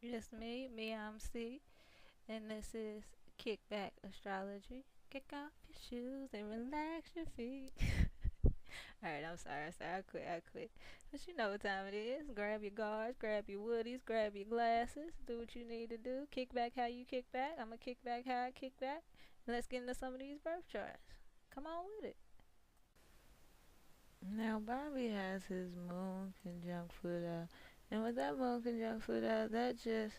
It's me, I'm C, and this is Kickback Astrology. Kick off your shoes and relax your feet. Alright, I'm sorry, I quit. But you know what time it is. Grab your guards, grab your woodies, grab your glasses, do what you need to do. Kick back how you kick back. I'ma kick back how I kick back. And let's get into some of these birth charts. Come on with it. Now, Bobby has his moon conjunct Pluto. And with that moon conjunct Pluto, that just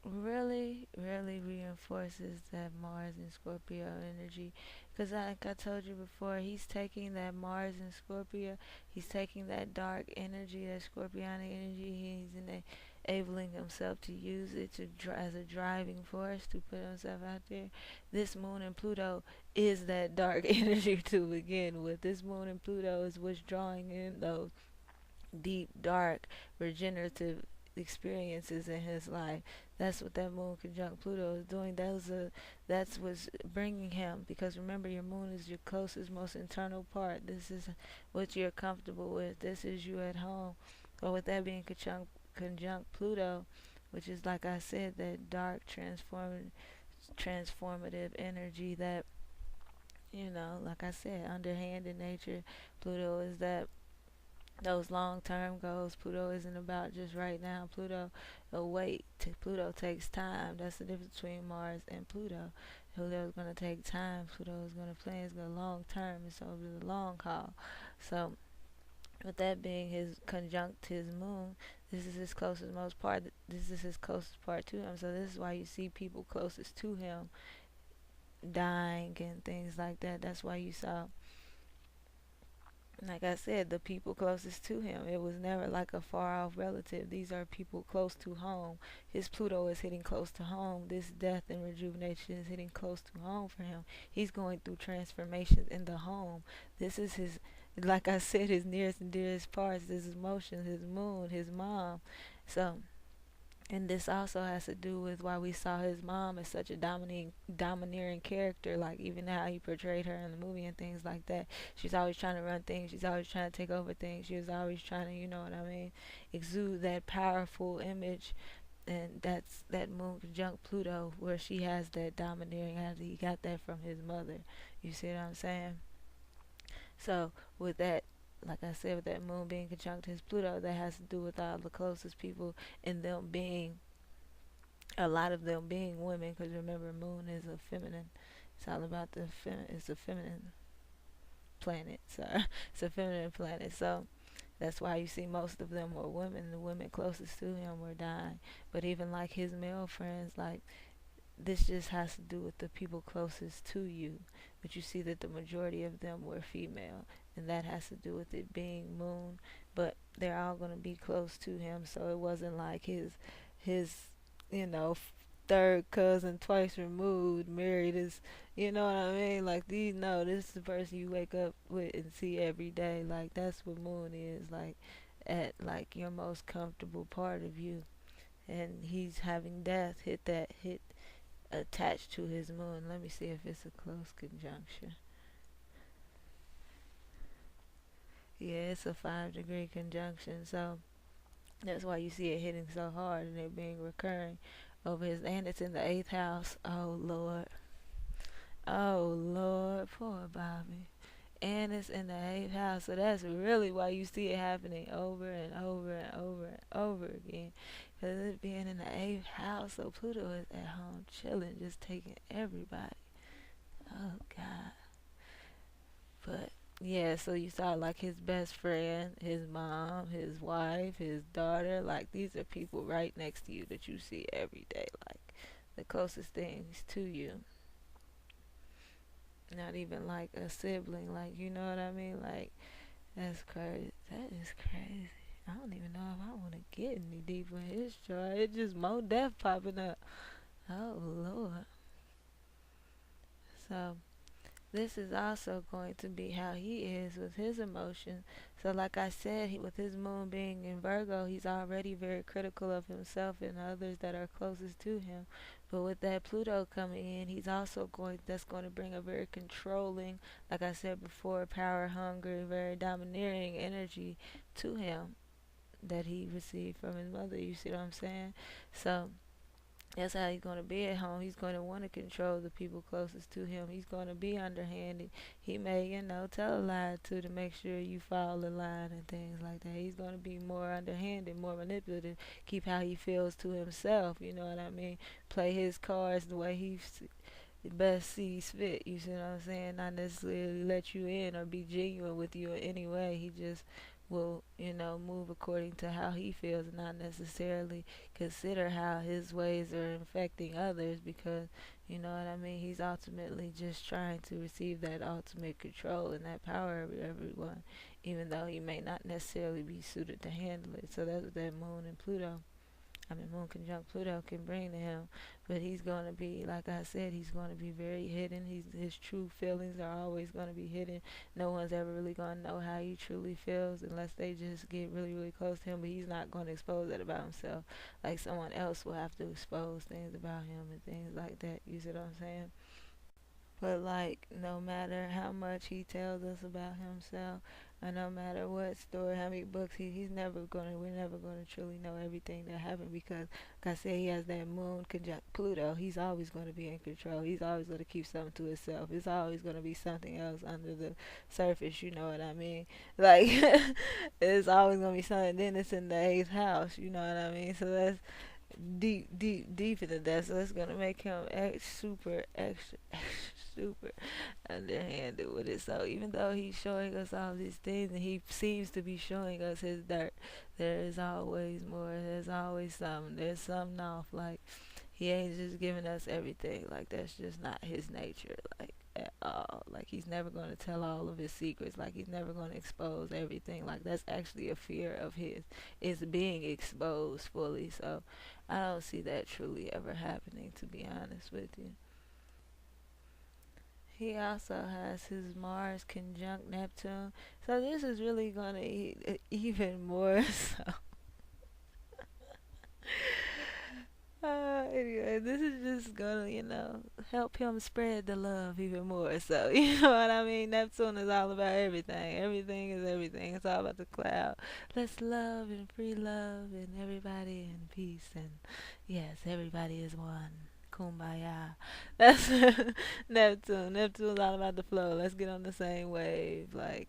really reinforces that Mars and Scorpio energy, because like I told you before, he's taking that Mars and Scorpio, he's taking that dark energy, that scorpionic energy, he's enabling himself to use it as a driving force to put himself out there. This moon and Pluto is that dark energy to begin with. This moon and Pluto is what's drawing in those deep, dark, regenerative experiences in his life. That's what that moon conjunct Pluto is doing. That's what's bringing him. Because remember, your moon is your closest, most internal part. This is what you're comfortable with. This is you at home. But with that being conjunct Pluto, which is like I said, that dark, transformative energy that like I said, underhand in nature. Pluto is that those long-term goals. Pluto isn't about just right now. Pluto, wait. Pluto takes time. That's the difference between Mars and Pluto. Pluto's gonna take time. Pluto is gonna plan. It's gonna long-term. It's over the long haul. So, with that being his conjunct his moon, this is his closest most part. This is his closest part to him. So this is why you see people closest to him dying and things like that. That's why you saw, like I said, the people closest to him. It was never like a far off relative. These are people close to home. His Pluto is hitting close to home. This death and rejuvenation is hitting close to home for him. He's going through transformations in the home. This is his, like I said, his nearest and dearest parts, his emotions, his moon, his mom. So, and this also has to do with why we saw his mom as such a domineering character, like even how he portrayed her in the movie and things like that. She's always trying to run things. She's always trying to take over things. She was always trying to, you know what I mean, exude that powerful image. And that's that moon conjunct Pluto, where she has that domineering attitude. He got that from his mother. You see what I'm saying? So with that, like I said, with that moon being conjunct his Pluto, that has to do with all the closest people and them being, a lot of them being women. Because remember, moon is a feminine. It's all about it's a feminine planet. So it's a feminine planet. So that's why you see most of them were women. The women closest to him were dying. But even like his male friends, like, this just has to do with the people closest to you. But you see that the majority of them were female, and that has to do with it being moon. But they're all going to be close to him, so it wasn't like his you know third cousin twice removed married his, you know what I mean, like, these, no, this is the person you wake up with and see every day. Like, that's what moon is, like, at like your most comfortable part of you. And he's having death hit attached to his moon. Let me see if it's a close conjunction. Yeah, it's a 5-degree conjunction. So that's why you see it hitting so hard and it being recurring over his, and it's in the eighth house. Oh Lord. Oh Lord, poor Bobby. And it's in the eighth house. So that's really why you see it happening over and over and over and over again. Because it being in the eighth house, so Pluto is at home chilling, just taking everybody. Oh God. But yeah, so you saw like his best friend, his mom, his wife, his daughter. Like, these are people right next to you that you see every day. Like, the closest things to you. Not even like a sibling. Like, you know what I mean? Like, that's crazy. That is crazy. I don't even know if I want to get any deeper in his chart. It's just more death popping up. Oh Lord. So this is also going to be how he is with his emotions. So, like I said, with his moon being in Virgo, he's already very critical of himself and others that are closest to him. But with that Pluto coming in, he's also that's going to bring a very controlling, like I said before, power hungry, very domineering energy to him. that he received from his mother. You see what I'm saying? So that's how he's going to be at home. He's going to want to control the people closest to him. He's going to be underhanded. He may, tell a lie to make sure you follow the line and things like that. He's going to be more underhanded, more manipulative, keep how he feels to himself. You know what I mean? Play his cards the way he best sees fit. You see what I'm saying? Not necessarily let you in or be genuine with you in any way. He just will, move according to how he feels and not necessarily consider how his ways are infecting others because, you know what I mean? He's ultimately just trying to receive that ultimate control and that power over everyone, even though he may not necessarily be suited to handle it. So that's what that moon and Pluto, Moon conjunct Pluto can bring to him. But he's going to be, like I said, he's going to be very hidden. His true feelings are always going to be hidden. No one's ever really going to know how he truly feels unless they just get really, really close to him. But he's not going to expose that about himself. Like someone else will have to expose things about him and things like that. You see what I'm saying? But like, no matter how much he tells us about himself, or no matter what story, how many books we're never gonna truly know everything that happened because, like I said, he has that moon conjunct Pluto. He's always gonna be in control. He's always gonna keep something to himself. It's always gonna be something else under the surface. You know what I mean? Like, it's always gonna be something. Then it's in the eighth house. You know what I mean? So that's deep, deep, deep into that. So it's gonna make him super extra, extra, super underhanded with it. So even though he's showing us all these things and he seems to be showing us his dirt, there is always more. There's always something. There's something off. Like he ain't just giving us everything. Like that's just not his nature. Like at all. Like he's never going to tell all of his secrets. Like he's never going to expose everything. Like that's actually a fear of his. Is being exposed fully. So I don't see that truly ever happening, to be honest with you. He also has his Mars conjunct Neptune. So this is really going to even more so. Anyway, this is just gonna, help him spread the love even more. So, you know what I mean? Neptune is all about everything. Everything is everything. It's all about the cloud. Let's love and free love and everybody in peace. And yes, everybody is one. Kumbaya. That's Neptune. Neptune's all about the flow. Let's get on the same wave. Like,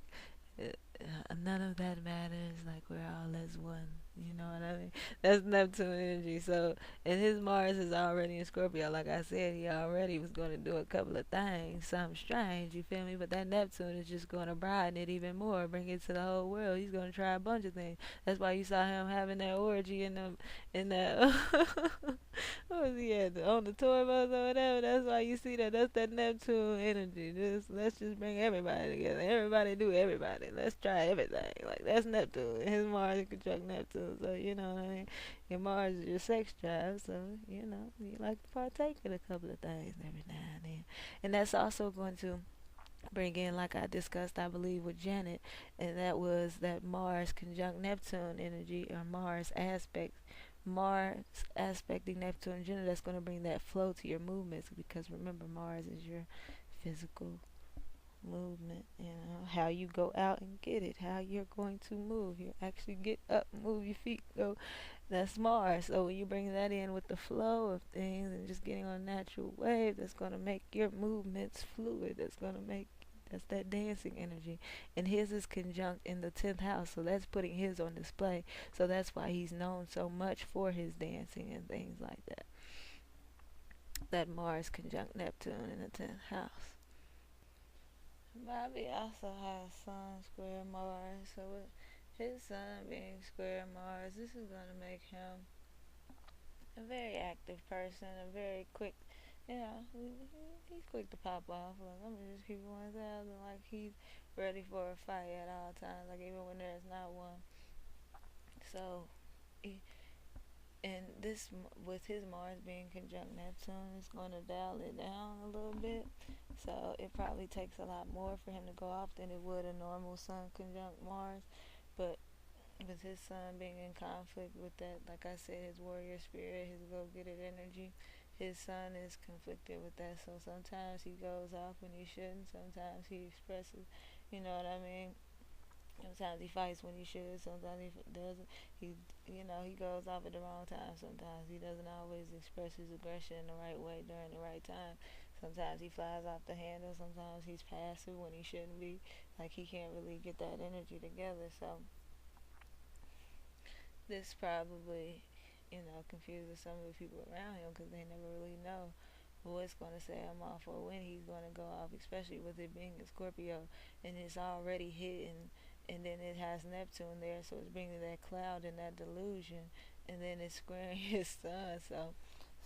none of that matters. Like, we're all as one. You know what I mean? That's Neptune energy. So, and his Mars is already in Scorpio. Like I said, he already was going to do a couple of things, something strange. You feel me? But that Neptune is just going to brighten it even more, bring it to the whole world. He's going to try a bunch of things. That's why you saw him having that orgy in the what was he at on the tour bus or whatever. That's why you see that. That's that Neptune energy. Let's just bring everybody together. Everybody do everybody. Let's try everything. Like that's Neptune. His Mars conjunct Neptune. So you know what I mean. Your Mars is your sex drive. So you like to partake in a couple of things every now and then, and that's also going to bring in, like I discussed, I believe, with Janet, and that was that Mars conjunct Neptune energy, or Mars aspecting Neptune in general. That's going to bring that flow to your movements because remember, Mars is your physical movement, how you go out and get it, how you're going to move. You actually get up, move your feet, go. That's Mars. So when you bring that in with the flow of things and just getting on a natural wave, that's going to make your movements fluid. That's that dancing energy. And his is conjunct in the 10th house, so that's putting his on display. So that's why he's known so much for his dancing and things like that. That Mars conjunct Neptune in the 10th house. Bobby also has Sun square Mars, so with his Sun being square Mars, this is going to make him a very active person, a very quick, he's quick to pop off. Like, I'm just keep 1,000. Like, he's ready for a fight at all times, like, even when there's not one. So, and this, with his Mars being conjunct Neptune, is going to dial it down a little bit. So, it probably takes a lot more for him to go off than it would a normal Sun conjunct Mars. But with his Sun being in conflict with that, like I said, his warrior spirit, his go-getter energy, his Sun is conflicted with that. So sometimes he goes off when he shouldn't. Sometimes he expresses, you know what I mean, Sometimes he fights when he should. Sometimes he doesn't. He goes off at the wrong time. Sometimes he doesn't always express his aggression in the right way during the right time. Sometimes he flies off the handle. Sometimes he's passive when he shouldn't be. Like he can't really get that energy together. So this probably, confuses some of the people around him because they never really know what's going to set him off or when he's going to go off, especially with it being a Scorpio and it's already hitting, and then it has Neptune there, so it's bringing that cloud and that delusion, and then it's squaring his sun. So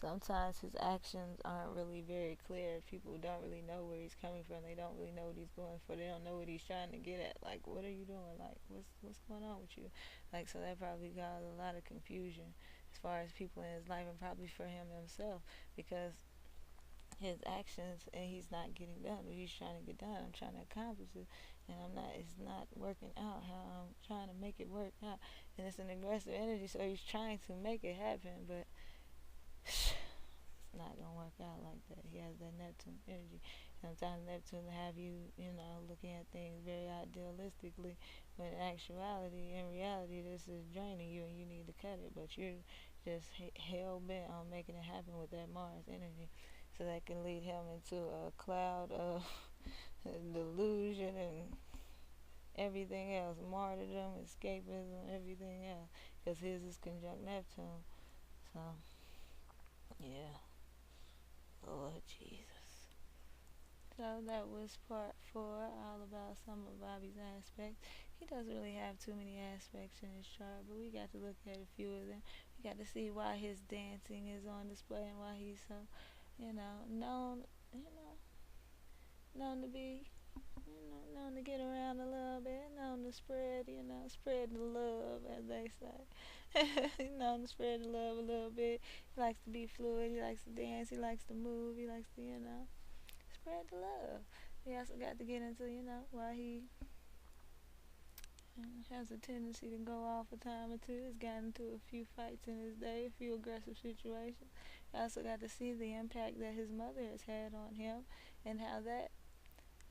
sometimes his actions aren't really very clear. People don't really know where he's coming from. They don't really know what he's going for. They don't know what he's trying to get at. Like, what are you doing? Like, what's going on with you? Like, so that probably caused a lot of confusion as far as people in his life, and probably for him himself, because his actions and he's not getting done what he's trying to get done. I'm trying to accomplish it, and it's not working out how I'm trying to make it work out. And it's an aggressive energy, so he's trying to make it happen, but it's not gonna work out like that. He has that Neptune energy. Sometimes Neptune will have you, looking at things very idealistically, when in reality, this is draining you and you need to cut it. But you're just hell bent on making it happen with that Mars energy. So that can lead him into a cloud of delusion and everything else, martyrdom, escapism, everything else, because his is conjunct Neptune. So, yeah, Lord Jesus. So that was part 4, all about some of Bobby's aspects. He doesn't really have too many aspects in his chart, but we got to look at a few of them. We got to see why his dancing is on display and why he's so, known, known to be, known to get around a little bit, known to spread, spread the love, as they say. Known to spread the love a little bit. He likes to be fluid. He likes to dance. He likes to move. He likes to, spread the love. We also got to get into, why he has a tendency to go off a time or two. He's gotten into a few fights in his day, a few aggressive situations. We also got to see the impact that his mother has had on him, and how that,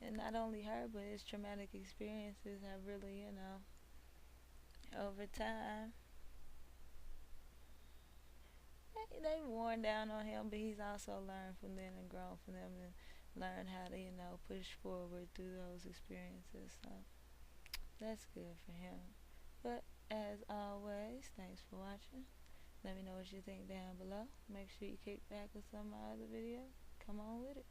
and not only her, but his traumatic experiences have really, over time, they've worn down on him, but he's also learned from them and grown from them and learned how to, push forward through those experiences. So that's good for him. But as always, thanks for watching. Let me know what you think down below. Make sure you kick back with some of my other videos. Come on with it.